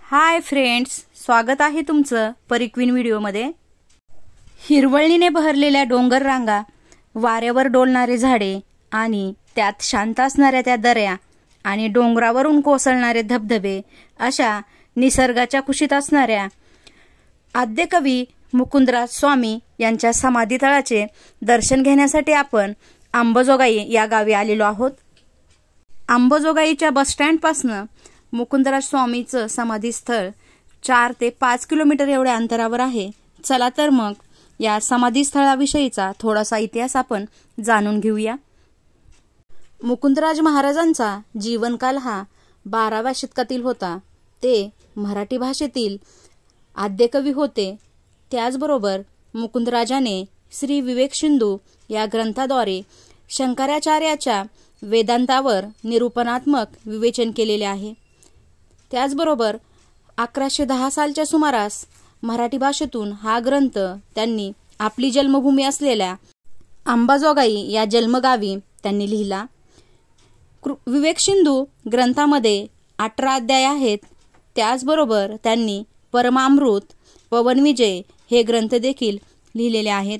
Hi friends, स्वागत आहे तुमचं परिक्वीन व्हिडिओमध्ये। हिरवळीने बहरलेल्या डोंगर रांगा, वाऱ्यावर डोलणारे झाडे आणि त्यात शांत असणाऱ्या त्या दऱ्या आणि डोंगरावरून कोसळणारे धबधबे अशा निसर्गाच्या कुशीत असणाऱ्या आद्यकवी मुकुंदराज स्वामी यांच्या समाधीतळाचे दर्शन घेण्यासाठी आपण अंबाजोगाई या गावी आलेलो आहोत। अंबाजोगाईच्या बस स्टँडपासून मुकुंदराज स्वामीचं समाधीस्थळ 4 ते 5 किलोमीटर एवढ्या अंतरावर आहे। चला तर मग या समाधीस्थळाविषयीचा थोडासा इतिहास आपण जाणून घेऊया। मुकुंदराज महाराजांचा जीवनकाल हा 12व्या शतकातील होता। ते मराठी भाषेतील आद्यकवी होते। त्याचबरोबर मुकुंदराजाने श्री विवेक सिंधू या ग्रंथाद्वारे शंकराचार्याच्या वेदांतावर निरूपणात्मक विवेचन केलेले आहे। त्याचबरोबर 1110 सालच्या सुमारास मराठी भाषेतून हा ग्रंथ त्यांनी आपली जन्मभूमी असलेल्या अंबाजोगाई या जन्मगावी त्यांनी लिहिला। विवेक सिंधू ग्रंथामध्ये 18 अध्याय आहेत। त्याचबरोबर त्यांनी परमामृत, पवनविजय हे ग्रंथ देखील लिहिलेले आहेत।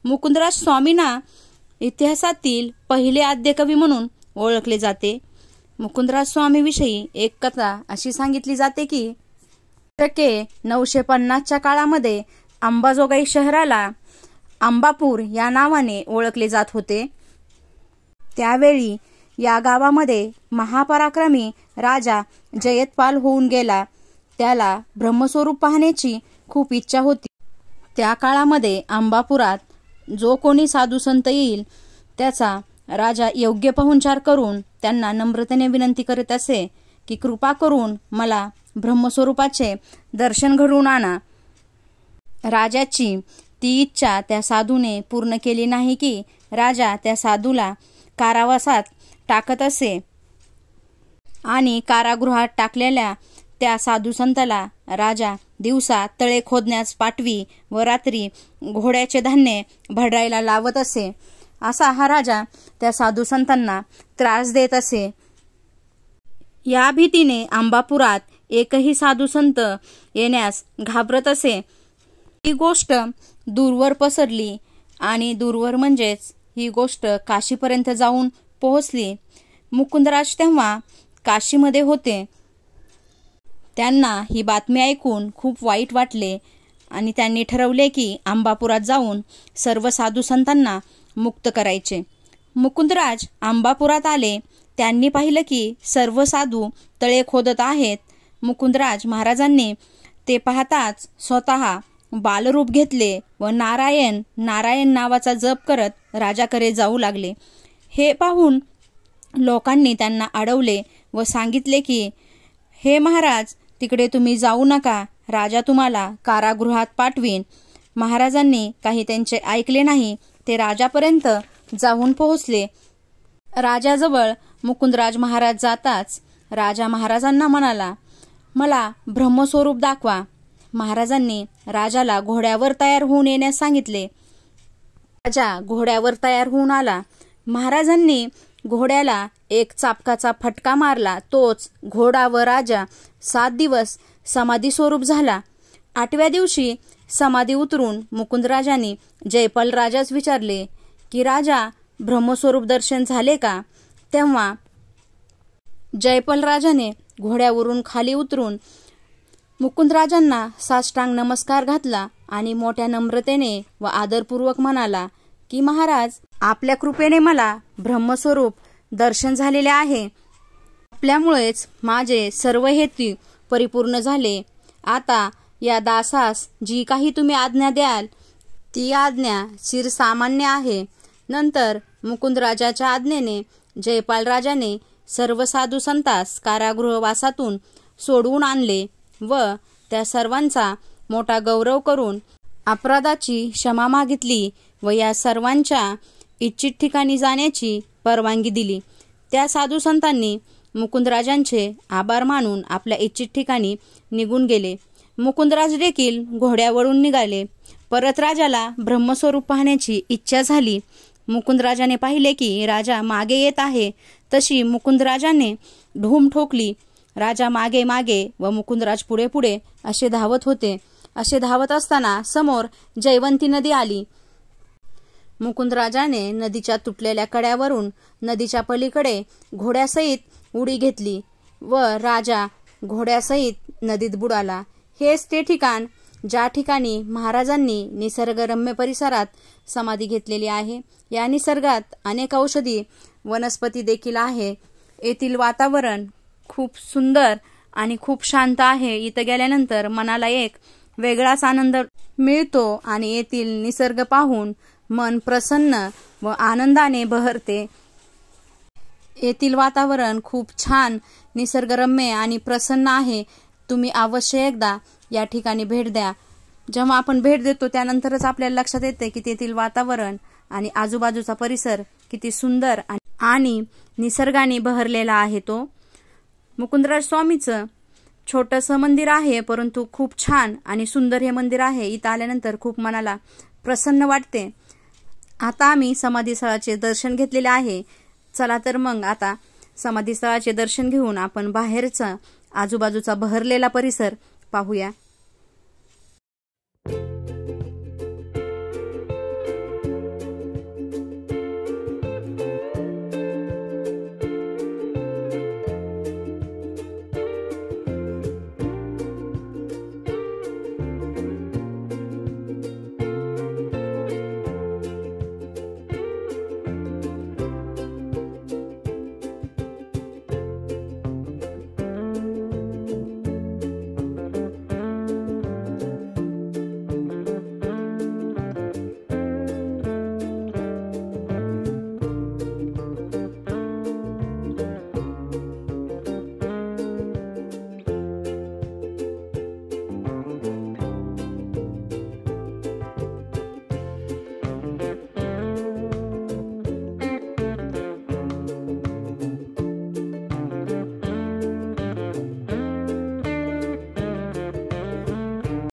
मुकुंदराज स्वामींना इतिहासातील पहिले आद्यकवी म्हणून ओळखले जाते। मुकुंदराज स्वामी विषयी एक कथा अशी सांगितली जाते की शके 950च्या काळामध्ये अंबाजोगाई शहराला अंबापूर या नावाने ओळखले जात होते। त्यावेळी या गावामध्ये महापराक्रमी राजा जयपाल होऊन गेला। त्याला ब्रह्मस्वरूप पाहण्याची खूप इच्छा होती। त्या काळामध्ये अंबापुरात जो कोणी साधू संत येईल त्याचा राजा योग्य पाहुणचार करून त्यांना नम्रतेने विनंती करीत असे की कृपा करून मला ब्रह्मस्वरूपाचे दर्शन घडवून आणा। राजाची ती इच्छा त्या साधूने पूर्ण केली नाही की राजा त्या साधूला कारावासात टाकत असे आणि कारागृहात टाकलेल्या त्या साधू संताला राजा दिवसा तळे खोदण्यास पाठवी व रात्री घोड्याचे धान्य भरडायला लावत असे। असा हा राजा त्या साधू संतांना त्रास देत असे। या भीतीने अंबापुरात एकही साधू संत येण्यास घाबरत असे। ही गोष्ट दूरवर पसरली आणि दूरवर म्हणजेच ही गोष्ट काशीपर्यंत जाऊन पोहोचली। मुकुंदराज तेव्हा काशीमध्ये होते। त्यांना ही बातमी ऐकून खूप वाईट वाटले आणि त्यांनी ठरवले की अंबापुरात जाऊन सर्व साधू संतांना मुक्त करायचे। मुकुंदराज अंबापुरात आले। त्यांनी पाहिलं की सर्व साधू तळे खोदत आहेत। मुकुंदराज महाराजांनी ते पाहताच स्वतः बालरूप घेतले व नारायण नारायण नावाचा जप करत राजाकडे जाऊ लागले। हे पाहून लोकांनी त्यांना अडवले व सांगितले की हे महाराज, तिकडे तुम्ही जाऊ नका, राजा तुम्हाला कारागृहात पाठवीन। महाराजांनी काही त्यांचे ऐकले नाही। ते राजापर्यंत जाऊन पोहोचले। राजाजवळ मुकुंदराज महाराज जाताच राजा महाराजांना म्हणाला, मला ब्रह्मस्वरूप दाखवा। महाराजांनी राजाला घोड्यावर तयार होऊन येण्यास सांगितले। राजा घोड्यावर तयार होऊन आला। महाराजांनी घोड्याला एक चाबकाचा फटका मारला। तोच घोडा व राजा 7 दिवस समाधी स्वरूप झाला। 8व्या दिवशी समाधी उतरून मुकुंदराजांनी जयपाल राजास विचारले की राजा, ब्रह्मस्वरूप दर्शन झाले का? तेव्हा जयपाल राजाने घोड्यावरून खाली उतरून मुकुंदराजांना साष्टांग नमस्कार घातला आणि मोठ्या नम्रतेने व आदरपूर्वक म्हणाला की महाराज, आपल्या कृपेने मला ब्रह्मस्वरूप दर्शन झालेले आहे। आपल्यामुळेच माझे सर्व हेतू परिपूर्ण झाले। आता या दासास जी काही तुम्ही आज्ञा द्याल ती आज्ञा शिरसामान्य आहे। नंतर मुकुंदराजाच्या आज्ञेने जयपाल राजाने सर्व साधू संतास कारागृहवासातून सोडवून आणले व त्या सर्वांचा मोठा गौरव करून अपराधाची क्षमा मागितली व या सर्वांच्या इच्छित ठिकाणी जाण्याची परवानगी दिली। त्या साधू संतांनी मुकुंदराजांचे आभार मानून आपल्या इच्छित ठिकाणी निघून गेले। मुकुंदराज देखील घोड्यावरून निघाले। परत राजाला ब्रह्मस्वरूप पाहण्याची इच्छा झाली। मुकुंदराजाने पाहिले की राजा मागे येत आहे। तशी मुकुंदराजाने ढूम ठोकली। राजा मागे मागे व मुकुंदराज पुढे पुढे असे धावत होते. असे धावत असताना समोर जयवंती नदी आली. मुकुंदराजाने नदीच्या तुटलेल्या कड्यावरून नदीच्या पलीकडे घोड्यासहित उडी घेतली व राजा घोड्यासहित नदीत बुडाला. हेच ते ठिकाण ज्या ठिकाणी महाराजांनी निसर्गरम्य परिसरात समाधी घेतलेली आहे. या निसर्गात अनेक औषधी वनस्पती देखील आहे. येथील वातावरण खूप सुंदर आणि खूप शांत आहे. इथं गेल्यानंतर मनाला एक वेगळाच आनंद मिळतो आणि येथील निसर्ग पाहून मन प्रसन्न व आनंदाने बहरते. येथील वातावरण खूप छान, निसर्गरम्य आणि प्रसन्न आहे. तुम्ही अवश्य एकदा या ठिकाणी भेट द्या. जेव्हा आपण भेट देतो त्यानंतरच आपल्याला लक्षात येते की तेथील वातावरण आणि आजूबाजूचा परिसर किती सुंदर आणि निसर्गाने बहरलेला आहे. तो मुकुंदराज स्वामीचं छोटंसं मंदिर आहे, परंतु खूप छान आणि सुंदर हे मंदिर आहे. इथं आल्यानंतर खूप मनाला प्रसन्न वाटते. आता आम्ही समाधीस्थळाचे दर्शन घेतलेले आहे. चला तर मग आता समाधीस्थळाचे दर्शन घेऊन आपण बाहेरचा आजूबाजूचा बहरलेला परिसर पाहूया.